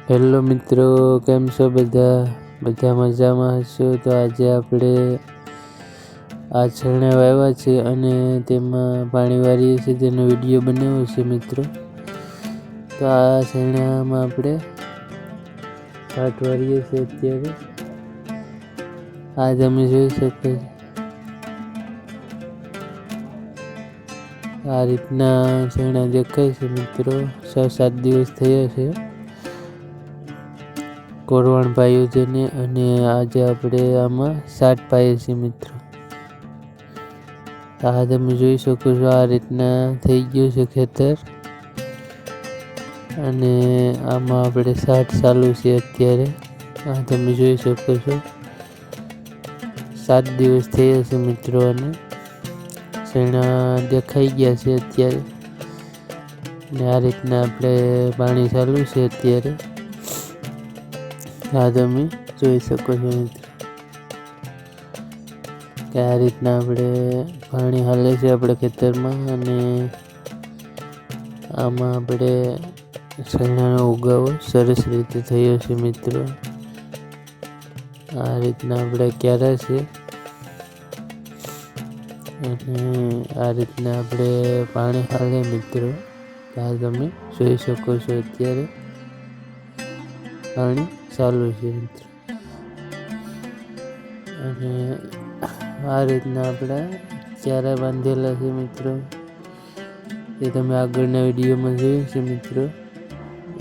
Hello મિત્રો, કેમ છો બધા મજામાં હશો? તો આજે આપણે આ છરણા વાવ્યા છે અને તેમાં પાણી વાળીએ છીએ, તેનો વિડીયો બનાવ્યો છે મિત્રો. તો આ છરણામાં આપણે પાટ વાળીએ છીએ અત્યારે. આ તમે જોઈ શકો છો. આ રીતના છરણા દેખાય છે મિત્રો. 6-7 દિવસ થયા છે કોરવાણ પાયું તેને, અને આજે આપણે આમાં સાટ પાઈએ છીએ મિત્રો. આ તમે જોઈ શકો છો, આ રીતના થઈ ગયું છે ખેતર, અને આમાં આપણે સાટ ચાલુ છે અત્યારે. આ તમે જોઈ શકો છો, 7 દિવસ થયા છે મિત્રો, અને શેણા દેખાઈ ગયા છે અત્યારે. ને આ રીતના આપણે પાણી ચાલુ છે અત્યારે. આ તમે જોઈ શકો છો મિત્રો કે આ રીતના આપણે પાણી હાલે છે આપણે ખેતરમાં, અને આમાં આપણે શેણાનો ઉગાવો સરસ રીતે થયો છે મિત્રો. આ રીતના આપણે ક્યારા છે, અને આ રીતના આપણે પાણી હાલે મિત્રો. આ તમે જોઈ શકો છો અત્યારે પાણી ચાલુ છે મિત્રો. અને આ રીતના આપણા ચારા બાંધેલા છે મિત્રો, એ તમે આગળના વિડીયોમાં જોયું છે મિત્રો.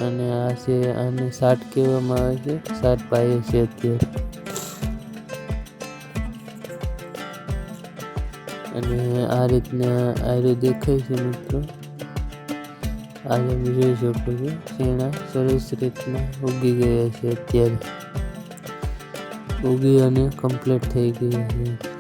અને આ છે, આને સાટ કહેવામાં આવે છે, સાટ પાઈએ છે અત્યારે. અને આ રીતના આયરો દેખાય છે મિત્રો. આ તમે જોઈ શકો છો, શેણા સરસ રીતના ઉગી ગયા છે અત્યારે. ઉગી અને કમ્પ્લીટ થઈ ગયા છે.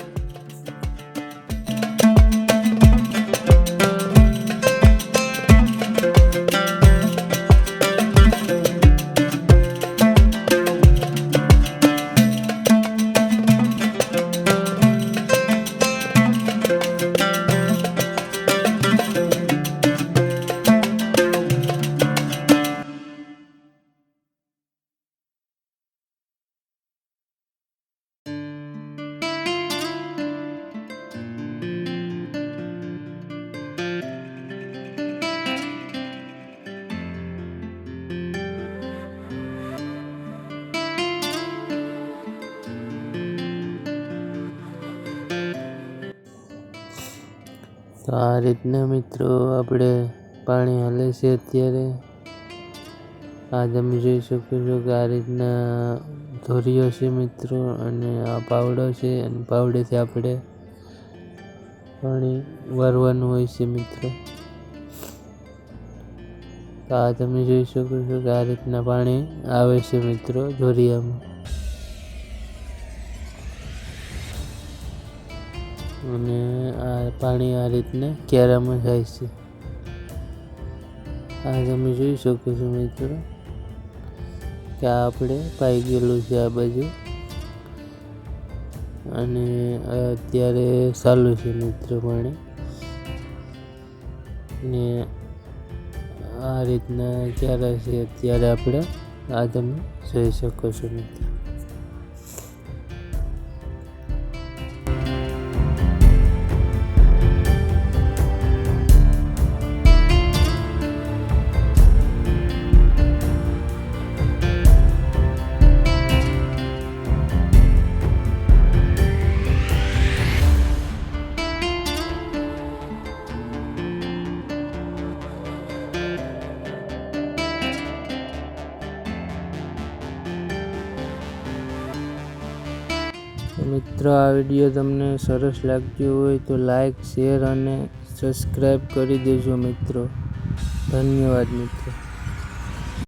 તો આ રીતના મિત્રો આપણે પાણી હાલે છે અત્યારે. આ તમે જોઈ શકો છો કે આ રીતના ધોરીઓ છે મિત્રો, અને આ પાવડો છે, અને પાવડેથી આપણે પાણી વારવાનું હોય છે મિત્રો. તો આ તમે જોઈ શકો છો કે આ રીતના પાણી આવે છે મિત્રો ધોરિયામાં. અને આ પાણી આ રીતના ક્યારામાં જાય છે. આ તમે જોઈ શકો છો મિત્રો કે આ આપણે પાઈ ગયેલું છે આ બાજુ, અને અત્યારે ચાલુ છે મિત્રો પાણી. ને આ રીતના ક્યારા છે અત્યારે આપણે. આ તમે જોઈ શકો છો મિત્રો. મિત્રો, આ વિડીયો તમને સરસ લાગ્યો હોય તો લાઈક, શેર અને સબસ્ક્રાઈબ કરી દેજો મિત્રો. ધન્યવાદ મિત્રો.